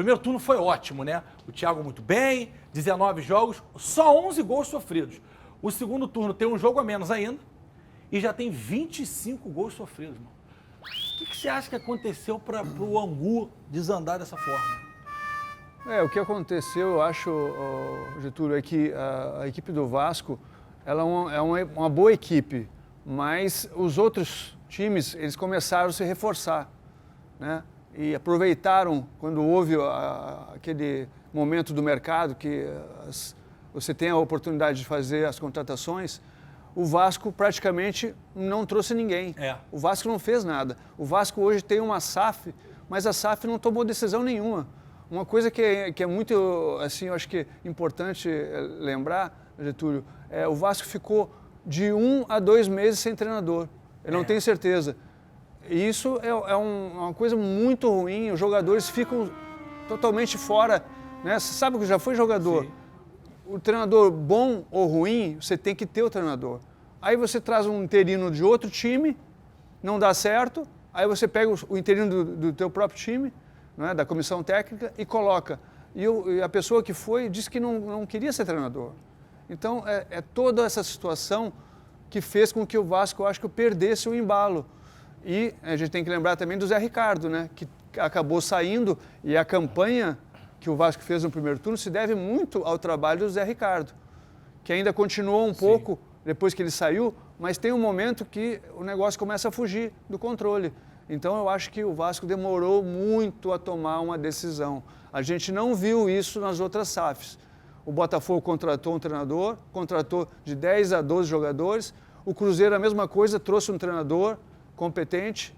primeiro turno foi ótimo, né? O Thiago muito bem, 19 jogos, só 11 gols sofridos. O segundo turno tem um jogo a menos ainda e já tem 25 gols sofridos, mano. O que você acha que aconteceu para o Angu desandar dessa forma? O que aconteceu, eu acho, Getúlio, é que a equipe do Vasco ela é uma boa equipe, mas os outros times eles começaram a se reforçar, né? E aproveitaram quando houve aquele momento do mercado que você tem a oportunidade de fazer as contratações. O Vasco praticamente não trouxe ninguém. O Vasco não fez nada. O Vasco hoje tem uma SAF, mas a SAF não tomou decisão nenhuma. Uma coisa que é muito, assim, eu acho que é importante lembrar, Getúlio, o Vasco ficou de 1 a 2 meses sem treinador. Eu não tenho certeza. E isso é uma coisa muito ruim, os jogadores ficam totalmente fora, né? Você sabe que já foi jogador. Sim. O treinador bom ou ruim, você tem que ter o treinador. Aí você traz um interino de outro time, não dá certo, aí você pega o interino do teu próprio time, né, da comissão técnica, e coloca. E a pessoa que foi disse que não queria ser treinador. Então, é toda essa situação que fez com que o Vasco, eu acho que perdesse o embalo. E a gente tem que lembrar também do Zé Ricardo, né, que acabou saindo, e a campanha que o Vasco fez no primeiro turno se deve muito ao trabalho do Zé Ricardo, que ainda continuou um pouco depois que ele saiu, mas tem um momento que o negócio começa a fugir do controle. Então eu acho que o Vasco demorou muito a tomar uma decisão. A gente não viu isso nas outras SAFs. O Botafogo contratou um treinador, contratou de 10 a 12 jogadores. O Cruzeiro a mesma coisa, trouxe um treinador competente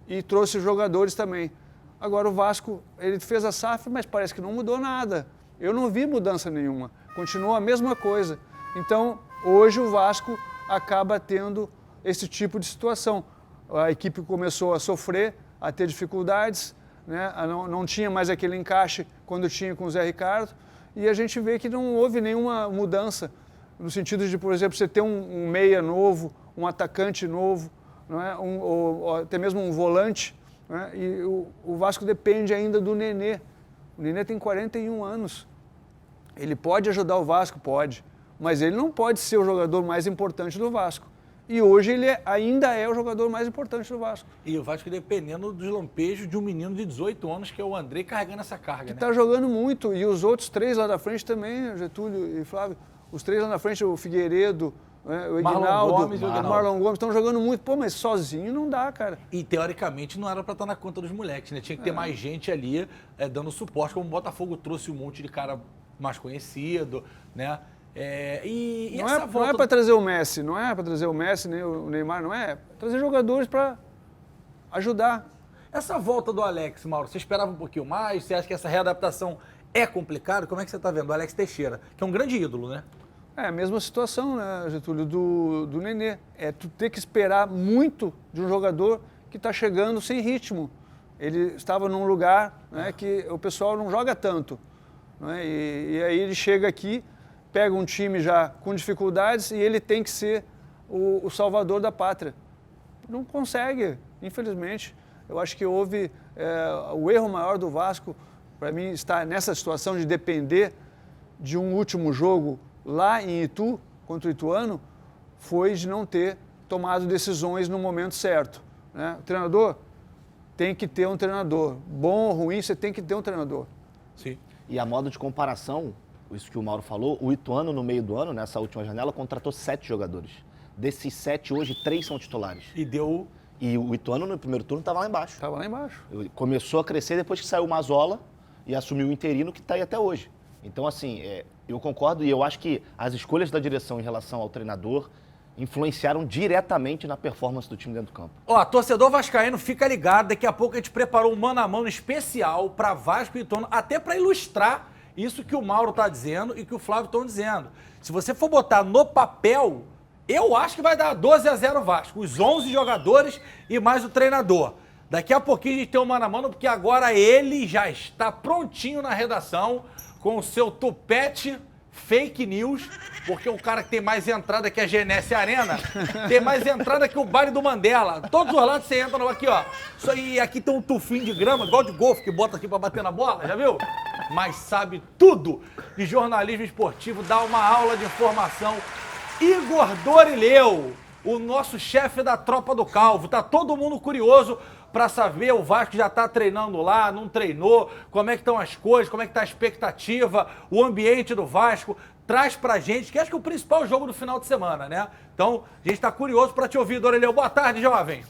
e trouxe jogadores também. Agora o Vasco, ele fez a SAF, mas parece que não mudou nada. Eu não vi mudança nenhuma. Continua a mesma coisa. Então, hoje o Vasco acaba tendo esse tipo de situação. A equipe começou a sofrer, a ter dificuldades, né? Não tinha mais aquele encaixe quando tinha com o Zé Ricardo. E a gente vê que não houve nenhuma mudança, no sentido de, por exemplo, você ter um meia novo, um atacante novo, não é? Ou até mesmo um volante. Né? E o Vasco depende ainda do Nenê. O Nenê tem 41 anos. Ele pode ajudar o Vasco? Pode. Mas ele não pode ser o jogador mais importante do Vasco. E hoje ele ainda é o jogador mais importante do Vasco. E o Vasco dependendo dos lampejos de um menino de 18 anos, que é o Andrei, carregando essa carga. Que está jogando muito. E os outros 3 lá da frente também, Getúlio e Flávio. Os 3 lá na frente, o Figueiredo, o Ignaldo, o Marlon Gomes, estão jogando muito. Pô, mas sozinho não dá, cara. E teoricamente não era para estar na conta dos moleques, né? Tinha que ter mais gente ali dando suporte, como o Botafogo trouxe um monte de cara mais conhecido, né? Não é para trazer o Messi, não é para trazer o Messi, nem o Neymar, não é. É trazer jogadores para ajudar. Essa volta do Alex, Mauro, você esperava um pouquinho mais? Você acha que essa readaptação é complicada? Como é que você está vendo? O Alex Teixeira, que é um grande ídolo, né? É a mesma situação, né, Getúlio, do Nenê. É tu ter que esperar muito de um jogador que está chegando sem ritmo. Ele estava num lugar, né, que o pessoal não joga tanto. Né, e aí ele chega aqui, pega um time já com dificuldades e ele tem que ser o salvador da pátria. Não consegue, infelizmente. Eu acho que houve o erro maior do Vasco, para mim, está nessa situação de depender de um último jogo lá em Itu, contra o Ituano, foi de não ter tomado decisões no momento certo. Né? O treinador tem que ter um treinador. Bom ou ruim, você tem que ter um treinador. Sim. E a modo de comparação, isso que o Mauro falou, o Ituano no meio do ano, nessa última janela, contratou 7 jogadores. Desses 7, hoje, 3 são titulares. E o Ituano no primeiro turno estava lá embaixo. Estava lá embaixo. Começou a crescer depois que saiu o Mazzola e assumiu o interino que está aí até hoje. Então, assim, eu concordo e eu acho que as escolhas da direção em relação ao treinador influenciaram diretamente na performance do time dentro do campo. Ó, torcedor vascaíno, fica ligado, daqui a pouco a gente preparou um mano a mano especial para Vasco e Ituano, até para ilustrar isso que o Mauro está dizendo e que o Flávio estão dizendo. Se você for botar no papel, eu acho que vai dar 12-0 Vasco. Os 11 jogadores e mais o treinador. Daqui a pouquinho a gente tem um mano a mano, porque agora ele já está prontinho na redação com o seu tupete fake news, porque o cara que tem mais entrada que a Genesse Arena tem mais entrada que o baile do Mandela. Todos os lados você entra aqui, ó. E aqui tem um tufinho de grama, igual de golfe, que bota aqui pra bater na bola, já viu? Mas sabe tudo de jornalismo esportivo, dá uma aula de informação. Igor Dorileu, o nosso chefe da Tropa do Calvo. Tá todo mundo curioso para saber, o Vasco já tá treinando lá, não treinou, como é que estão as coisas, como é que tá a expectativa, o ambiente do Vasco. Traz pra gente, que acho que é o principal jogo do final de semana, né? Então, a gente tá curioso para te ouvir, Dorileu. Boa tarde, jovem.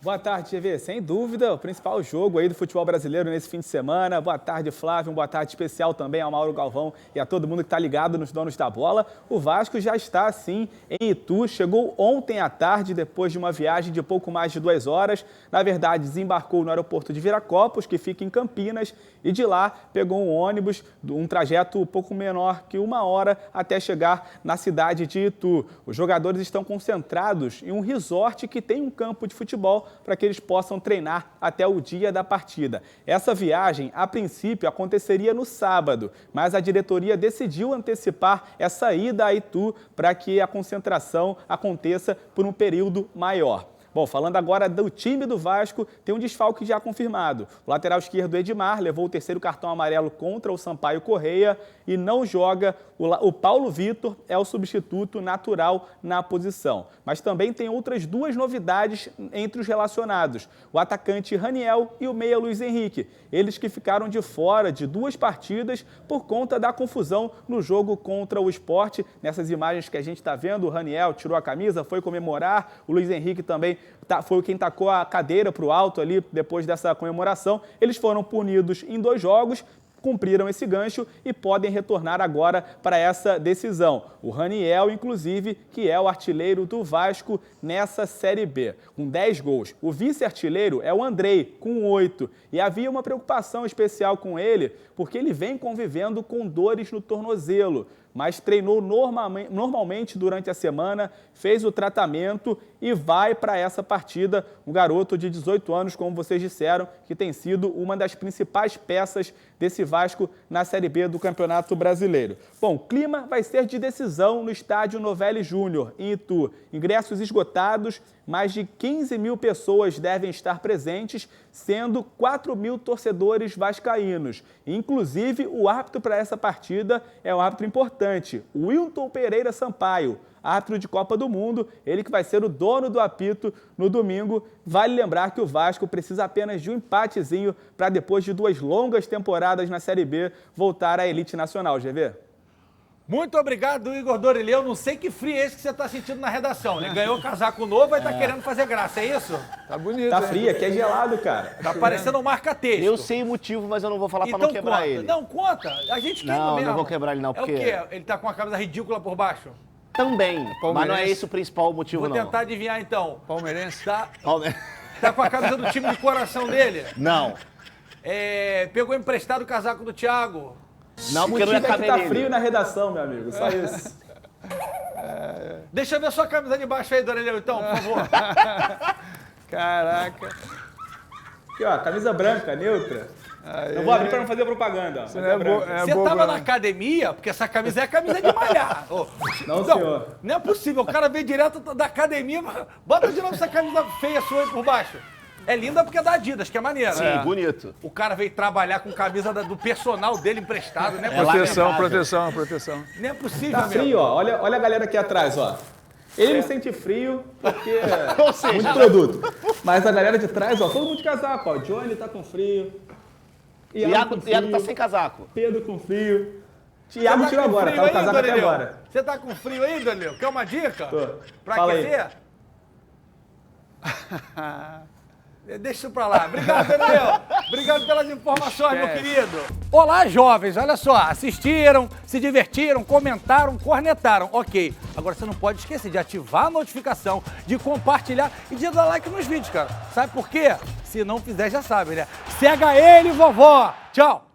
Boa tarde, GV. Sem dúvida, o principal jogo aí do futebol brasileiro nesse fim de semana. Boa tarde, Flávio. Boa tarde especial também ao Mauro Galvão e a todo mundo que está ligado nos donos da bola. O Vasco já está, sim, em Itu. Chegou ontem à tarde, depois de uma viagem de pouco mais de 2 horas. Na verdade, desembarcou no aeroporto de Viracopos, que fica em Campinas, e de lá pegou um ônibus, um trajeto um pouco menor que 1 hora até chegar na cidade de Itu. Os jogadores estão concentrados em um resort que tem um campo de futebol para que eles possam treinar até o dia da partida. Essa viagem, a princípio, aconteceria no sábado, mas a diretoria decidiu antecipar essa ida a Itu para que a concentração aconteça por um período maior. Bom, falando agora do time do Vasco, tem um desfalque já confirmado. O lateral esquerdo Edmar levou o 3º cartão amarelo contra o Sampaio Correia e não joga. O Paulo Vitor é o substituto natural na posição. Mas também tem outras 2 novidades entre os relacionados. O atacante Raniel e o meia Luiz Henrique. Eles que ficaram de fora de 2 partidas por conta da confusão no jogo contra o Sport. Nessas imagens que a gente está vendo, o Raniel tirou a camisa, foi comemorar. O Luiz Henrique também foi quem tacou a cadeira para o alto ali depois dessa comemoração. Eles foram punidos em 2 jogos, cumpriram esse gancho e podem retornar agora para essa decisão. O Raniel, inclusive, que é o artilheiro do Vasco nessa Série B, com 10 gols. O vice-artilheiro é o Andrei, com 8. E havia uma preocupação especial com ele, porque ele vem convivendo com dores no tornozelo, mas treinou normalmente durante a semana, fez o tratamento e vai para essa partida. Um garoto de 18 anos, como vocês disseram, que tem sido uma das principais peças desse Vasco na Série B do Campeonato Brasileiro. Bom, o clima vai ser de decisão no estádio Novelli Júnior, em Itu. Ingressos esgotados, mais de 15 mil pessoas devem estar presentes, sendo 4 mil torcedores vascaínos. Inclusive, o árbitro para essa partida é um árbitro importante, o Wilton Pereira Sampaio, árbitro de Copa do Mundo, ele que vai ser o dono do apito no domingo. Vale lembrar que o Vasco precisa apenas de um empatezinho para, depois de 2 longas temporadas na Série B, voltar à elite nacional, GV. Muito obrigado, Igor Dorileu. Não sei que frio é esse que você está sentindo na redação, né? Ganhou casaco novo e está querendo fazer graça, é isso? Tá bonito, Tá hein? frio, aqui é gelado, cara. Tá parecendo um marca-texto. Eu sei o motivo, mas eu não vou falar para Então não quebrar conta. ele. Não, conta. A gente queima Não, mesmo. não vou quebrar ele não, porque... É o quê? Ele tá com uma camisa ridícula por baixo? Também, mas não é esse o principal motivo, Vou não. tentar adivinhar, então. Palmeirense? Tá com a camisa do time de coração dele? Não. Pegou emprestado o casaco do Thiago? Não, porque O não é motivo é que tá cabeleireiro. frio na redação, meu amigo, só isso. Deixa eu ver sua camisa de baixo aí, Dorileu, então, por favor. Caraca. Aqui, ó, camisa branca, neutra. Eu vou abrir para não fazer propaganda. Ó. Isso não é Você bobo, tava não. na academia, porque essa camisa é a camisa de malhar. Ô, Não, senhor. Não é possível, o cara veio direto da academia, bota de novo essa camisa feia sua aí por baixo. É linda porque é da Adidas, que é maneiro. Sim, bonito. O cara veio trabalhar com camisa do personal dele emprestado, né? Proteção. Não é possível, Tá meu. frio, ó. Olha a galera aqui atrás, ó. Ele não sente frio porque Ou seja, muito produto. Mas a galera de trás, ó, todo mundo de casaco, ó. Johnny tá com frio. Iago tá sem casaco. Pedro com frio. Você Thiago tá tirou com agora, frio tá o aí, casaco até Dorileu? agora. Você tá com frio aí, Dorileu? Quer uma dica? Tô. Pra Fala aí. aquecer? Deixa isso pra lá. Obrigado, Dorileu. Obrigado pelas informações, meu querido. Olá, jovens. Olha só. Assistiram, se divertiram, comentaram, cornetaram. Ok. Agora você não pode esquecer de ativar a notificação, de compartilhar e de dar like nos vídeos, cara. Sabe por quê? Se não fizer, já sabe, né? Cega ele, vovó. Tchau.